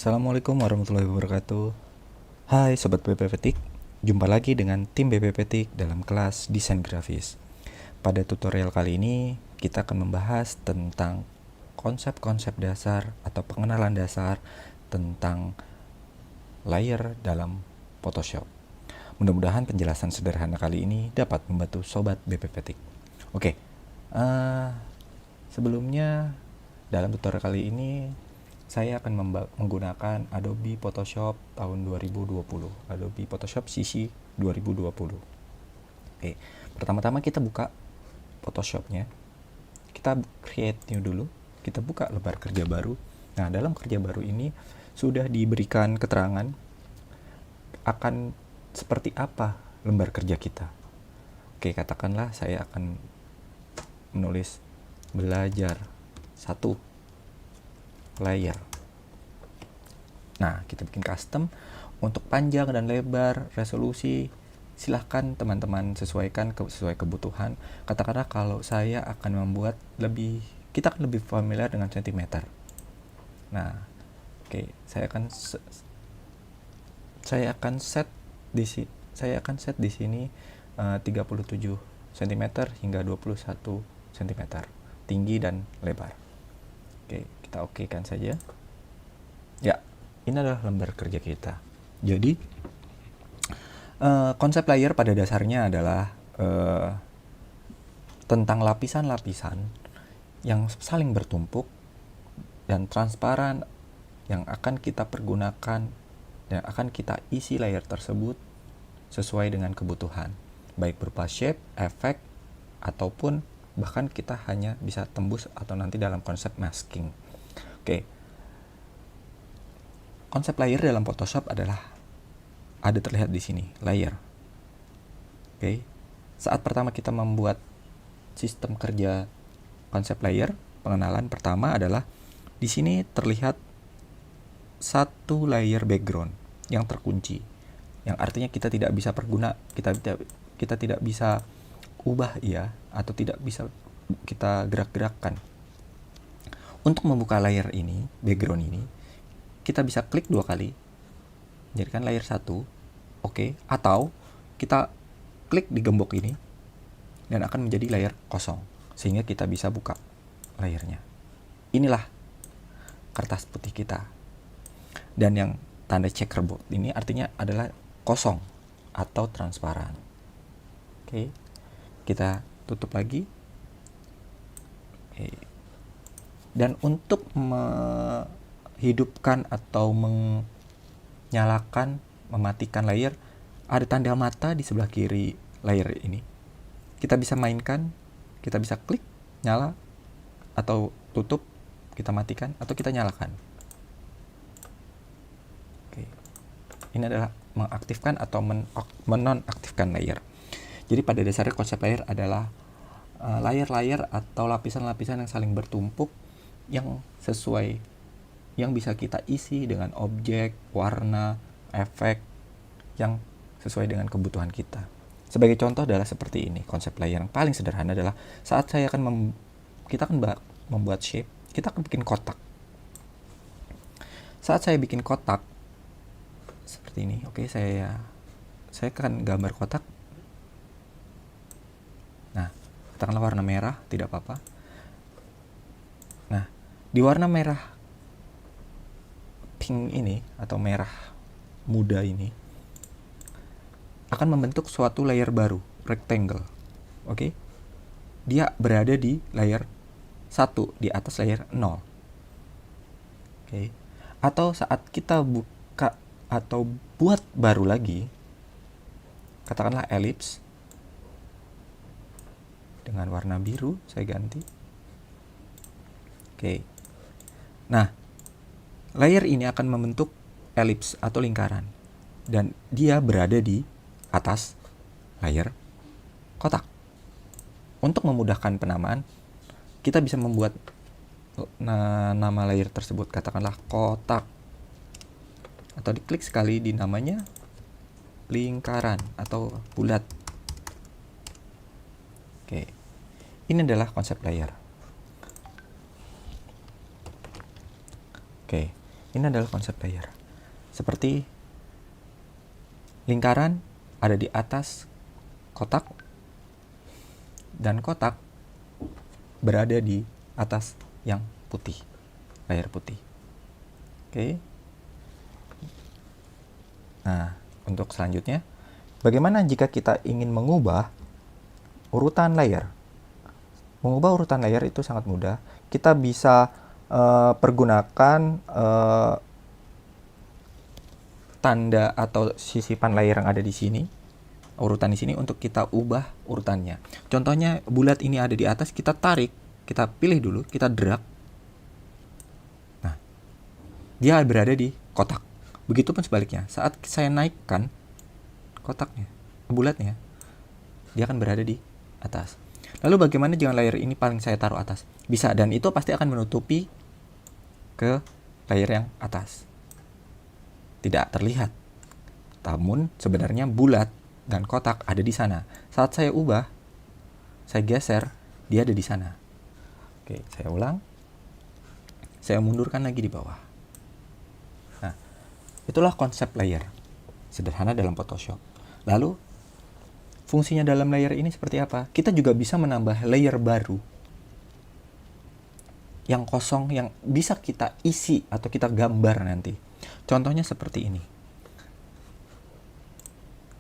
Assalamualaikum warahmatullahi wabarakatuh. Hai Sobat BP Petik, jumpa lagi dengan tim BP Petik dalam kelas Desain Grafis. Pada tutorial kali ini, kita akan membahas tentang konsep-konsep dasar atau pengenalan dasar tentang layer dalam Photoshop. Mudah-mudahan penjelasan sederhana kali ini dapat membantu Sobat BP Petik. Oke, sebelumnya dalam tutorial kali ini saya akan menggunakan Adobe Photoshop tahun 2020, Adobe Photoshop CC 2020. Oke, pertama-tama kita buka Photoshopnya, kita create new dulu, kita buka lembar kerja baru. Nah, dalam kerja baru ini sudah diberikan keterangan akan seperti apa lembar kerja kita. Oke, katakanlah saya akan menulis belajar 1 layer. Nah, kita bikin custom untuk panjang dan lebar, resolusi silahkan teman-teman sesuaikan sesuai kebutuhan. Katakanlah kalau saya akan membuat kita akan lebih familiar dengan cm. Nah, oke, saya akan set di sini 37 cm hingga 21 cm tinggi dan lebar. Oke, kita okekan saja. Ya, ini adalah lembar kerja kita. Jadi, konsep layer pada dasarnya adalah tentang lapisan-lapisan yang saling bertumpuk dan transparan yang akan kita pergunakan dan akan kita isi layer tersebut sesuai dengan kebutuhan, baik berupa shape, efek, ataupun bahkan kita hanya bisa tembus atau nanti dalam konsep masking. Oke. Konsep layer dalam Photoshop adalah ada terlihat di sini, layer. Oke. Saat pertama kita membuat sistem kerja konsep layer, pengenalan pertama adalah di sini terlihat satu layer background yang terkunci. Yang artinya kita tidak bisa kita tidak bisa ubah atau tidak bisa kita gerak-gerakkan. Untuk membuka layer ini, background ini, kita bisa klik 2 kali, jadikan layer 1, oke, atau kita klik di gembok ini dan akan menjadi layer kosong, sehingga kita bisa buka layernya. Inilah kertas putih kita. Dan yang tanda checkerboard ini artinya adalah kosong atau transparan. Oke. Kita tutup lagi. Dan untuk menghidupkan atau menyalakan, mematikan layer, ada tanda mata di sebelah kiri layer ini. Kita bisa mainkan, kita bisa klik, nyala, atau tutup, kita matikan, atau kita nyalakan. Oke. Ini adalah mengaktifkan atau menonaktifkan layer. Jadi pada dasarnya konsep layer adalah layer-layer atau lapisan-lapisan yang saling bertumpuk yang sesuai, yang bisa kita isi dengan objek, warna, efek yang sesuai dengan kebutuhan kita. Sebagai contoh adalah seperti ini, konsep layer yang paling sederhana adalah saat kita akan membuat shape, kita akan bikin kotak. Saat saya bikin kotak seperti ini, oke, saya akan gambar kotak. Nah, katakanlah warna merah, tidak apa-apa. Nah, di warna merah pink ini atau merah muda ini akan membentuk suatu layer baru, rectangle. Oke. Dia berada di layer 1, di atas layer 0. Oke. Atau saat kita buka atau buat baru lagi, katakanlah ellipse dengan warna biru, saya ganti. Oke. Nah, layer ini akan membentuk ellipse atau lingkaran dan dia berada di atas layer kotak. Untuk memudahkan penamaan, kita bisa membuat nama layer tersebut, katakanlah kotak, atau diklik sekali di namanya lingkaran atau bulat. Oke. Ini adalah konsep layer. Oke. Ini adalah konsep layer. Seperti lingkaran ada di atas kotak, dan kotak berada di atas yang putih, layer putih. Oke. Nah, untuk selanjutnya, bagaimana jika kita ingin mengubah urutan layer? Mengubah urutan layer itu sangat mudah. Kita bisa pergunakan tanda atau sisipan layer yang ada di sini, urutan di sini, untuk kita ubah urutannya. Contohnya bulat ini ada di atas, kita tarik, kita pilih dulu, kita drag. Nah, dia berada di kotak. Begitupun sebaliknya, saat saya naikkan kotaknya, bulatnya, dia akan berada di atas. Lalu bagaimana jika layer ini paling saya taruh atas? Bisa, dan itu pasti akan menutupi ke layer yang atas. Tidak terlihat. Namun sebenarnya bulat dan kotak ada di sana. Saat saya ubah, saya geser, dia ada di sana. Oke, saya ulang. Saya mundurkan lagi di bawah. Nah, itulah konsep layer. Sederhana dalam Photoshop. Lalu, fungsinya dalam layer ini seperti apa? Kita juga bisa menambah layer baru yang kosong, yang bisa kita isi atau kita gambar nanti. Contohnya seperti ini.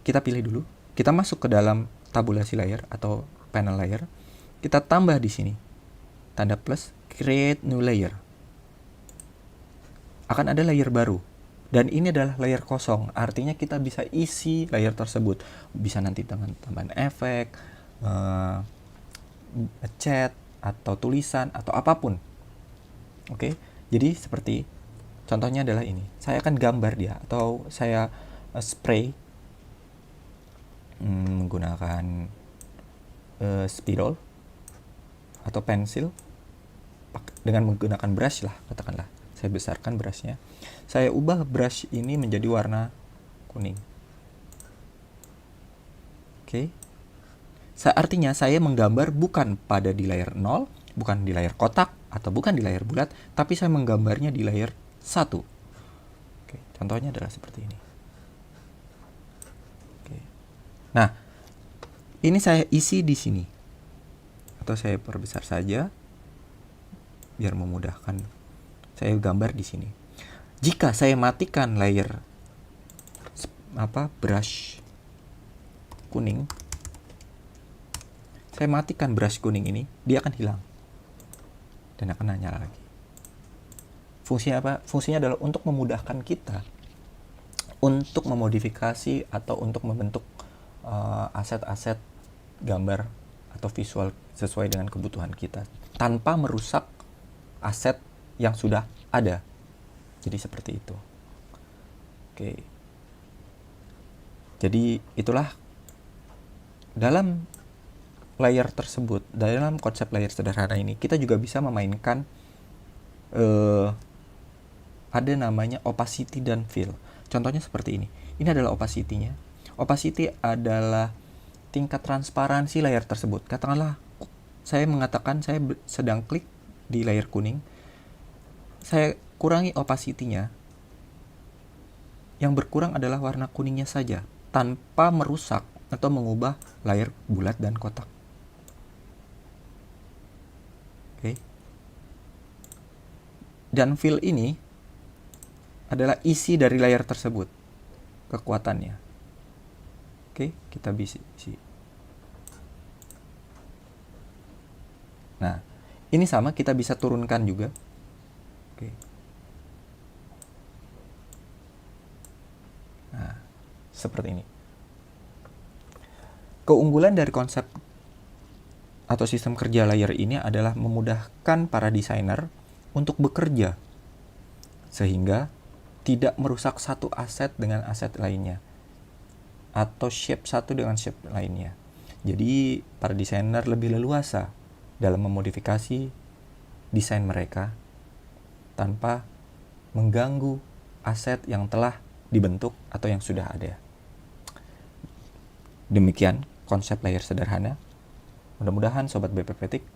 Kita pilih dulu, kita masuk ke dalam tabulasi layer atau panel layer. Kita tambah di sini tanda plus, create new layer. Akan ada layer baru. Dan ini adalah layer kosong, artinya kita bisa isi layer tersebut. Bisa nanti dengan tambahan efek, chat, atau tulisan, atau apapun. Oke, jadi seperti contohnya adalah ini. Saya akan gambar dia, atau saya spray menggunakan spidol atau pensil dengan menggunakan brush lah, katakanlah. Saya besarkan brushnya. Saya ubah brush ini menjadi warna kuning. Oke. Artinya saya menggambar bukan pada di layer 0, bukan di layer kotak, atau bukan di layar bulat, tapi saya menggambarnya di layar 1. Oke, contohnya adalah seperti ini. Oke. Nah, ini saya isi di sini. Atau saya perbesar saja biar memudahkan. Saya gambar di sini. Jika saya matikan layer brush kuning, saya matikan brush kuning ini, dia akan hilang dan akan nyala lagi. Fungsinya apa? Fungsinya adalah untuk memudahkan kita untuk memodifikasi atau untuk membentuk aset-aset gambar atau visual sesuai dengan kebutuhan kita tanpa merusak aset yang sudah ada. Jadi seperti itu. Oke. Jadi itulah dalam layer tersebut, dalam konsep layer sederhana ini, kita juga bisa memainkan ada namanya opacity dan fill. Contohnya seperti ini. Ini adalah opacity-nya. Opacity adalah tingkat transparansi layer tersebut. Katakanlah saya mengatakan saya sedang klik di layer kuning. Saya kurangi opacity-nya. Yang berkurang adalah warna kuningnya saja, tanpa merusak atau mengubah layer bulat dan kotak. Oke. Dan fill ini adalah isi dari layer tersebut, kekuatannya. Oke, kita bisa isi. Nah, ini sama, kita bisa turunkan juga. Oke. Nah, seperti ini. Keunggulan dari konsep atau sistem kerja layer ini adalah memudahkan para desainer untuk bekerja sehingga tidak merusak satu aset dengan aset lainnya atau shape satu dengan shape lainnya. Jadi para desainer lebih leluasa dalam memodifikasi desain mereka tanpa mengganggu aset yang telah dibentuk atau yang sudah ada. Demikian konsep layer sederhana. Mudah-mudahan Sobat BPPetik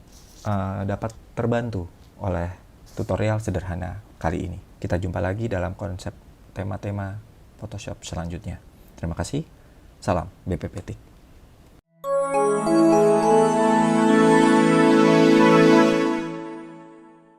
dapat terbantu oleh tutorial sederhana kali ini. Kita jumpa lagi dalam konsep tema-tema Photoshop selanjutnya. Terima kasih. Salam BPPT.